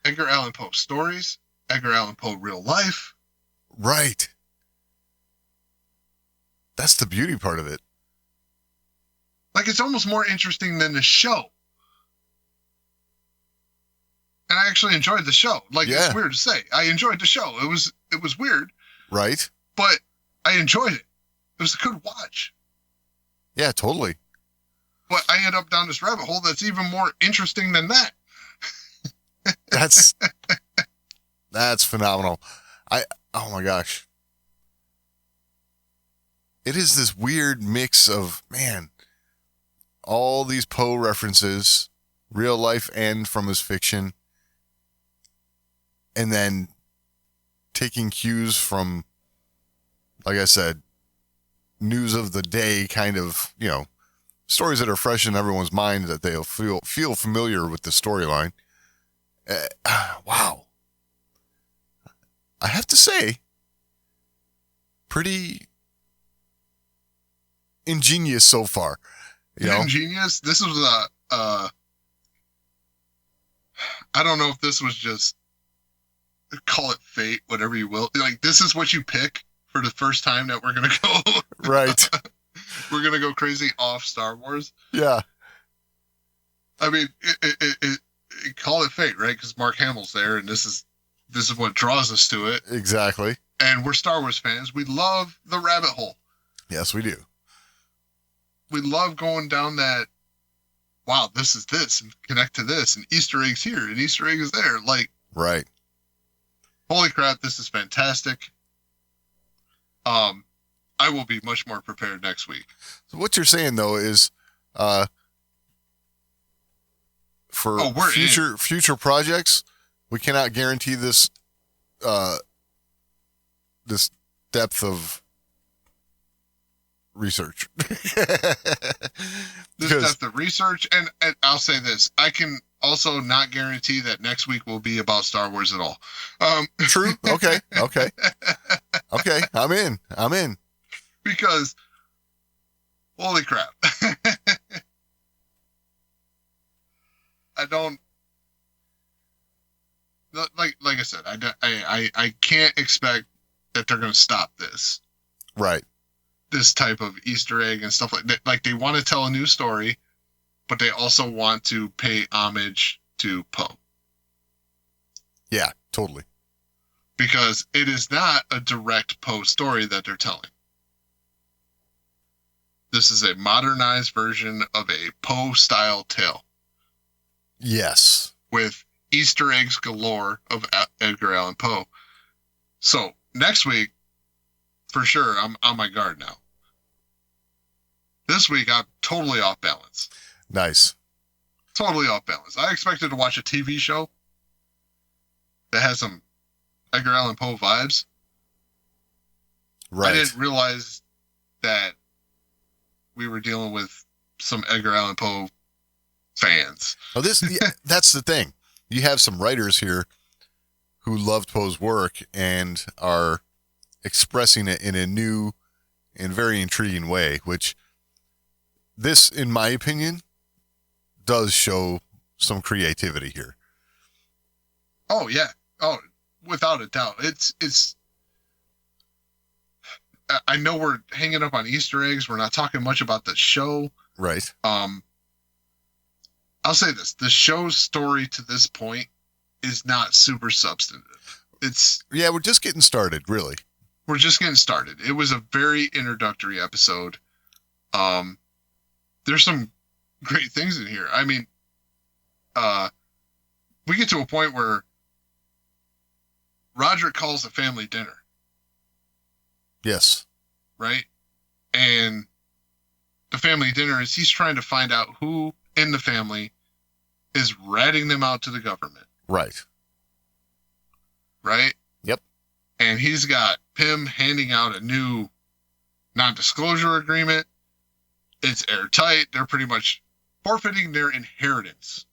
Edgar Allan Poe stories, Edgar Allan Poe real life. Right. That's the beauty part of it. Like, it's almost more interesting than the show. And I actually enjoyed the show. Like, yeah. It's weird to say. I enjoyed the show. It was weird. Right. But I enjoyed it. It was a good watch. Yeah, totally. But I end up down this rabbit hole that's even more interesting than that. That's phenomenal. Oh my gosh. It is this weird mix of, man, all these Poe references, real life and from his fiction, and then taking cues from, like I said, news of the day, kind of, stories that are fresh in everyone's mind that they'll feel familiar with the storyline. Wow. I have to say, pretty ingenious so far. Ingenious? This was I don't know if this was just, call it fate, whatever you will. Like, this is what you pick for the first time that we're gonna go. Right. We're gonna go crazy off Star Wars. Yeah. I mean, call it fate, right? Because Mark Hamill's there, and this is what draws us to it. Exactly. And we're Star Wars fans. We love the rabbit hole. Yes, we do. We love going down that. Wow, this is this, and connect to this, and Easter eggs here, and Easter eggs there. Like, Right. holy crap, this is fantastic. I will be much more prepared next week. So what you're saying though is, for future projects, we cannot guarantee this this depth of research. This depth of research, and I'll say this: I can also not guarantee that next week will be about Star Wars at all. True. Okay. Okay. I'm in. Because, holy crap. I don't, like I said, I can't expect that they're going to stop this. Right. This type of Easter egg and stuff like that. Like, they want to tell a new story, but they also want to pay homage to Poe. Yeah, totally. Because it is not a direct Poe story that they're telling. This is a modernized version of a Poe-style tale. Yes. With Easter eggs galore of Edgar Allan Poe. So, next week, for sure, I'm on my guard now. This week, I'm totally off balance. Nice. Totally off balance. I expected to watch a TV show that has some Edgar Allan Poe vibes. Right. I didn't realize that we were dealing with some Edgar Allan Poe fans. Oh, that's the thing. You have some writers here who loved Poe's work and are expressing it in a new and very intriguing way, which this, in my opinion, does show some creativity here. Oh, yeah. Oh, without a doubt. It's I know we're hanging up on Easter eggs. We're not talking much about the show. Right. I'll say this. The show's story to this point is not super substantive. We're just getting started, really. We're just getting started. It was a very introductory episode. There's some great things in here. I mean, we get to a point where Roderick calls a family dinner. Yes. Right? And the family dinner is he's trying to find out who in the family is ratting them out to the government. Right. Right? Yep. And he's got Pym handing out a new non-disclosure agreement. It's airtight. They're pretty much forfeiting their inheritance.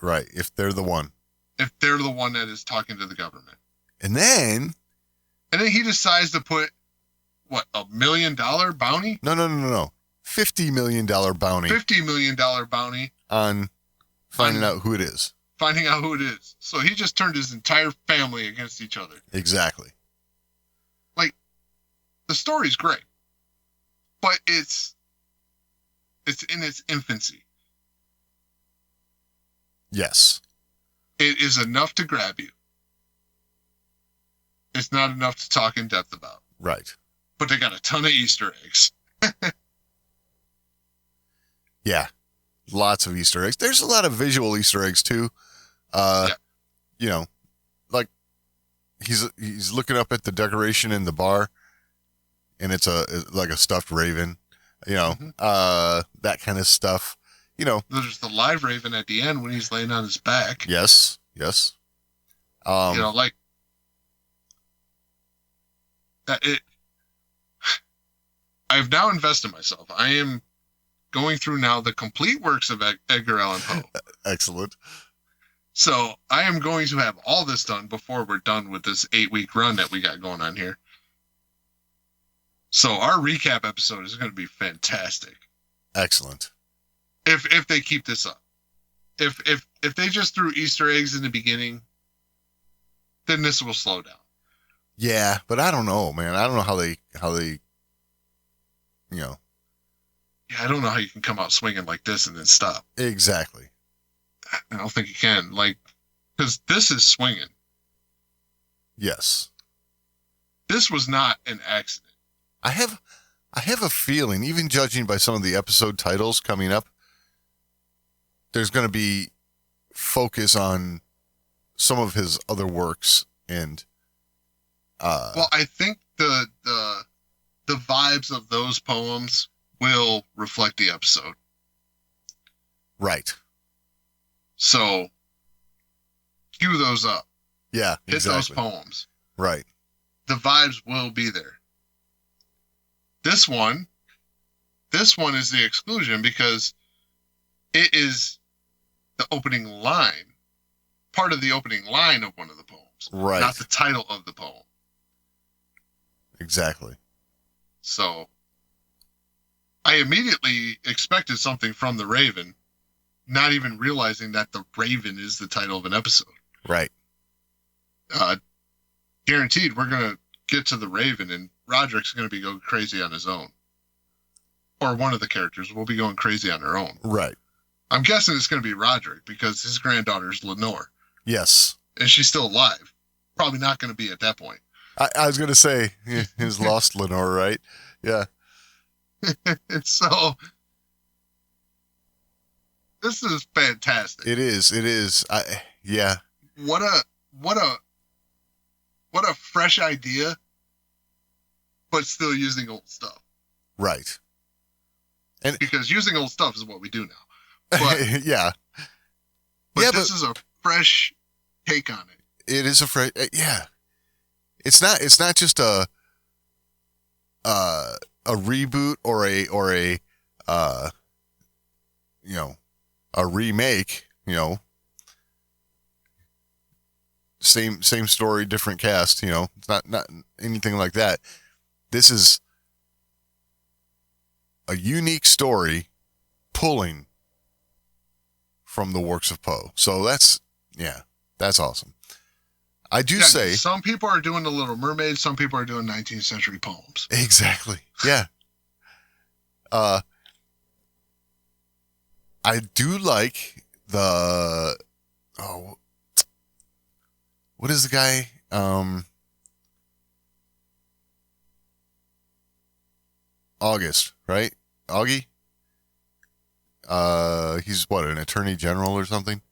Right. If they're the one. If they're the one that is talking to the government. And then he decides to put, what, $1 million bounty? No. $50 million bounty. $50 million bounty. On finding out who it is. Finding out who it is. So he just turned his entire family against each other. Exactly. Like, the story's great. But it's in its infancy. Yes. It is enough to grab you. It's not enough to talk in depth about. Right. But they got a ton of Easter eggs. Yeah. Lots of Easter eggs. There's a lot of visual Easter eggs too. You know, like he's looking up at the decoration in the bar and it's like a stuffed raven, you know, that kind of stuff, you know. There's the live raven at the end when he's laying on his back. Yes. You know, like I've now invested myself. I am going through now the complete works of Edgar Allan Poe. Excellent. So I am going to have all this done before we're done with this 8-week run that we got going on here. So our recap episode is going to be fantastic. Excellent. If they keep this up. If they just threw Easter eggs in the beginning, then this will slow down. Yeah, but I don't know, man. I don't know how they, you know. Yeah, I don't know how you can come out swinging like this and then stop. Exactly. I don't think you can. Like, because this is swinging. Yes. This was not an accident. I have a feeling, even judging by some of the episode titles coming up, there's going to be focus on some of his other works and. Well, I think the vibes of those poems will reflect the episode. Right. So, cue those up. Yeah, Hit exactly. those poems. Right. The vibes will be there. This one is the exclusion because it is the opening line, part of the opening line of one of the poems. Right. Not the title of the poem. Exactly. So, I immediately expected something from the Raven, not even realizing that the Raven is the title of an episode. Right. Guaranteed, we're going to get to the Raven, and Roderick's going to be going crazy on his own. Or one of the characters will be going crazy on their own. Right. I'm guessing it's going to be Roderick because his granddaughter's Lenore. Yes. And she's still alive. Probably not going to be at that point. I was going to say his lost Lenore, right? Yeah. So this is fantastic. It is. Yeah. What a fresh idea, but still using old stuff. Right. And because using old stuff is what we do now. But, yeah. But this is a fresh take on it. It is a fresh, yeah. It's not just a reboot or a a remake, same story, different cast, it's not anything like that. This is a unique story pulling from the works of Poe. So that's awesome. I do say some people are doing The Little Mermaid, some people are doing 19th century poems. Exactly. Yeah. I do like what is the guy? August, right? Augie? He's what, an attorney general or something?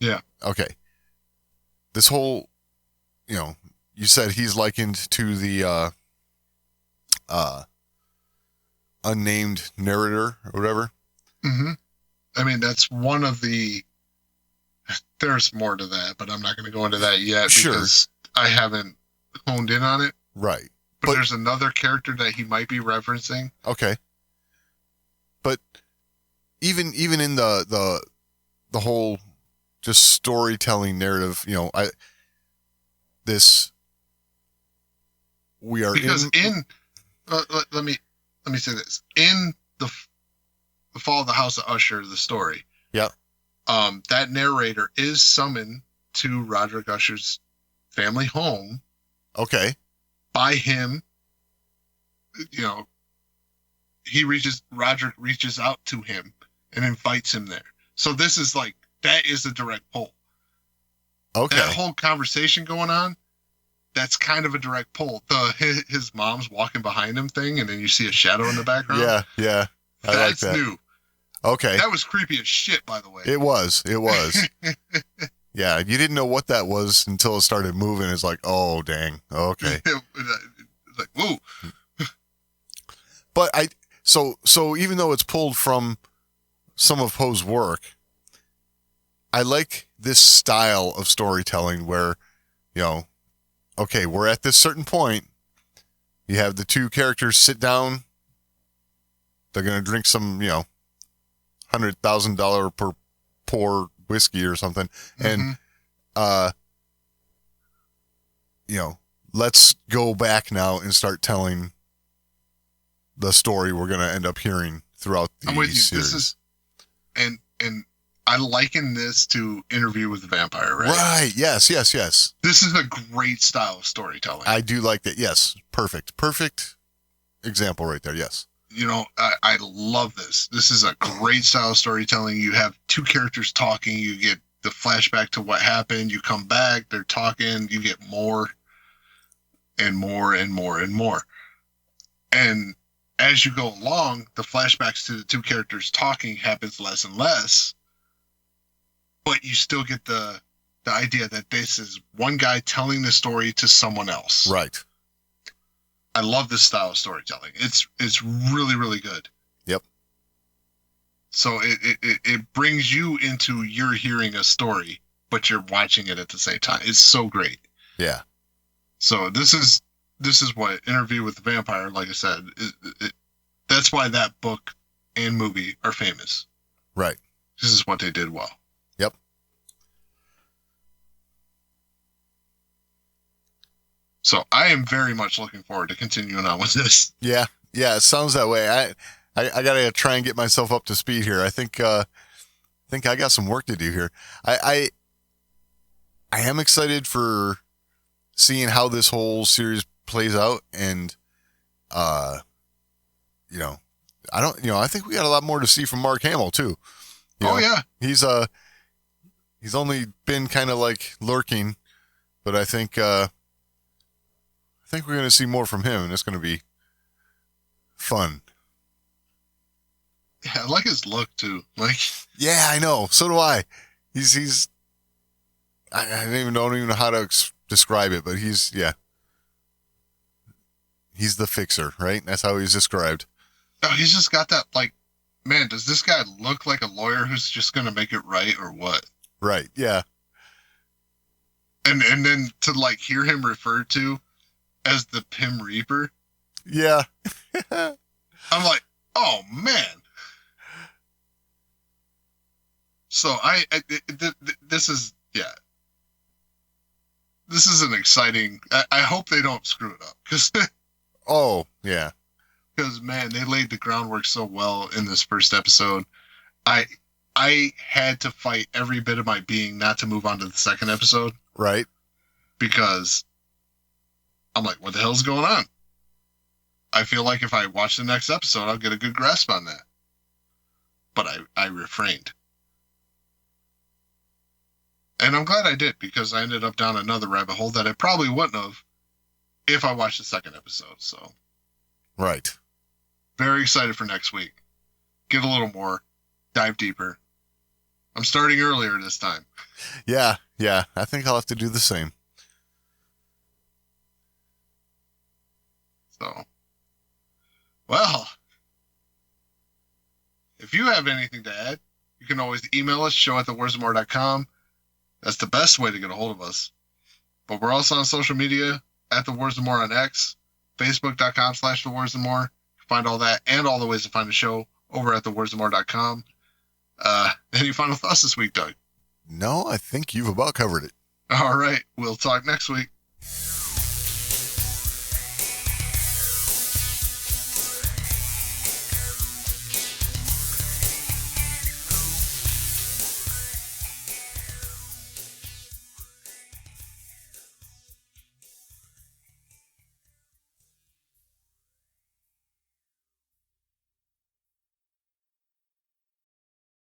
Yeah. Okay. This whole, you said he's likened to the unnamed narrator or whatever. Mm-hmm. I mean, that's one of the. There's more to that, but I'm not going to go into that yet because I haven't honed in on it. Right. But there's another character that he might be referencing. Okay. But even in the whole just storytelling narrative, we are because let me say this, in the Fall of the House of Usher, the story. Yeah. That narrator is summoned to Roderick Usher's family home. Okay. By him, Roderick reaches out to him and invites him there. So this is that is a direct pull. Okay. That whole conversation going on, that's kind of a direct pull. His mom's walking behind him thing, and then you see a shadow in the background. Yeah. That's like that. new. Okay. That was creepy as shit, by the way. It was. Yeah, you didn't know what that was until it started moving. It's like, oh, dang. Okay. It's like, whoa. But so even though it's pulled from some of Poe's work, I like this style of storytelling where, okay, we're at this certain point. You have the two characters sit down. They're going to drink some, $100,000 per pour whiskey or something. Mm-hmm. And, let's go back now and start telling the story we're going to end up hearing throughout the I'm with you. series. This is, and I liken this to Interview with the Vampire, right? Right. Yes. This is a great style of storytelling. I do like that. Yes. Perfect example right there. Yes. You know, I love this. This is a great style of storytelling. You have two characters talking. You get the flashback to what happened. You come back. They're talking. You get more and more and more and more. And as you go along, the flashbacks to the two characters talking happens less and less. But you still get the idea that this is one guy telling the story to someone else. Right. I love this style of storytelling. It's really, really good. Yep. So it brings you into you're hearing a story, but you're watching it at the same time. It's so great. Yeah. So this is what Interview with the Vampire, like I said, that's why that book and movie are famous. Right. This is what they did well. Yep. So I am very much looking forward to continuing on with this. Yeah. It sounds that way. I gotta try and get myself up to speed here. I think I got some work to do here. I am excited for seeing how this whole series plays out, and I think we got a lot more to see from Mark Hamill too. Yeah. He's only been kind of like lurking, but I think we're going to see more from him, and it's going to be fun. Yeah, I like his look too. Yeah, I know. So do I. He's I don't even know how to describe it, but he's the fixer, right? That's how he's described. Oh, he's just got that, man, does this guy look like a lawyer who's just going to make it right or what? Right. Yeah. And then to hear him referred to as the Pim Reaper. Yeah. I'm like, oh man. So this is an exciting, I hope they don't screw it up because oh yeah. Because man, they laid the groundwork so well in this first episode. I had to fight every bit of my being not to move on to the second episode. Right. Because I'm like, what the hell's going on? I feel like if I watch the next episode, I'll get a good grasp on that. But I refrained. And I'm glad I did, because I ended up down another rabbit hole that I probably wouldn't have if I watched the second episode. So, right. Very excited for next week. Get a little more, dive deeper. I'm starting earlier this time. Yeah. I think I'll have to do the same. So, well, if you have anything to add, you can always email us, show@thewordsofmore.com. That's the best way to get a hold of us. But we're also on social media, at The Words of More on X, facebook.com/thewordsofmore. Find all that and all the ways to find the show over at thewordsofmore.com. Any final thoughts this week, Doug? No, I think you've about covered it. All right. We'll talk next week.